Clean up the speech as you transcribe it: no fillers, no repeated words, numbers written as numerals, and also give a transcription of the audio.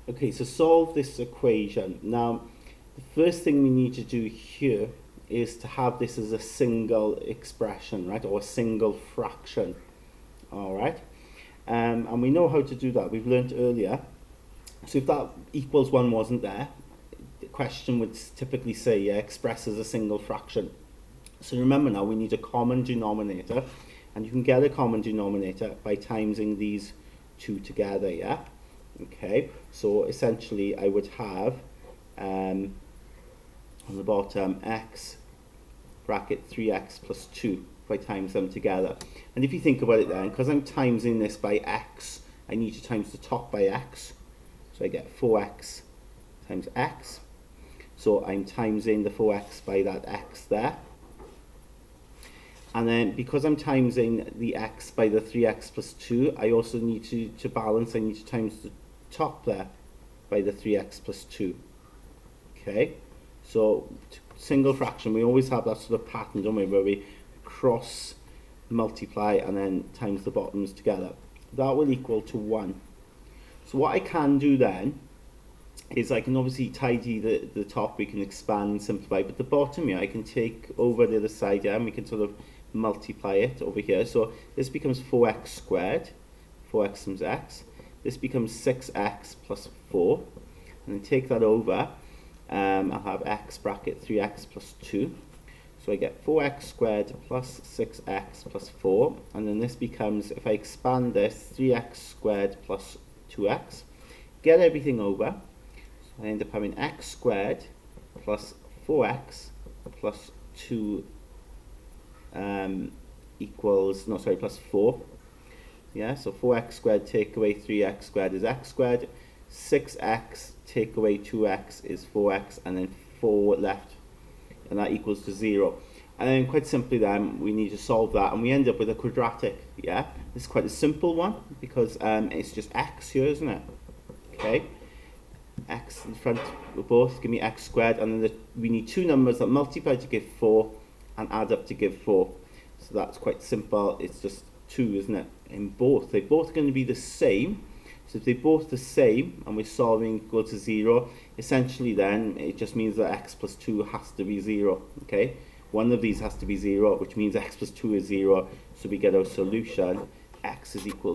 Okay, so solve this equation. Now, the first thing we need to do here is to have this as a single expression, right, or a single fraction. All right, and we know how to do that. We've learned earlier. So if that equals 1 wasn't there, the question would typically say, yeah, express as a single fraction. So remember now, we need a common denominator, and you can get a common denominator by timesing these two together, yeah? Okay, so essentially I would have on the bottom x bracket 3x plus 2 if I times them together. And if you think about it then, because I'm timesing this by x, I need to times the top by x. So I get 4x times x. So I'm timesing the 4x by that x there. And then because I'm timesing the x by the 3x plus 2, I also need to balance, I need to times the top there by the 3x plus 2. Okay, so single fraction, we always have that sort of pattern, don't we, where we cross multiply and then times the bottoms together. That will equal to 1. So what I can do then is I can obviously tidy the top, we can expand, simplify, but the bottom here I can take over the other side here and we can sort of multiply it over here. So this becomes 4x squared, 4x times x. This becomes 6x plus 4. And then take that over, I'll have x bracket 3x plus 2. So I get 4x squared plus 6x plus 4. And then this becomes, if I expand this, 3x squared plus 2x. Get everything over. So I end up having x squared plus 4x plus 2 plus 4. Yeah, so 4x squared take away 3x squared is x squared. 6x take away 2x is 4x, and then 4 left, and that equals to 0. And then quite simply then, we need to solve that, and we end up with a quadratic, yeah? This is quite a simple one, because it's just x here, isn't it? Okay, x in front of both, give me x squared, and then we need two numbers that multiply to give 4, and add up to give 4. So that's quite simple, it's just 2, isn't it? In both, they're both going to be the same. So if they're both the same and we're solving equal to 0, essentially then it just means that x plus 2 has to be 0. Okay, one of these has to be 0, which means x plus 2 is 0. So we get our solution, x is equal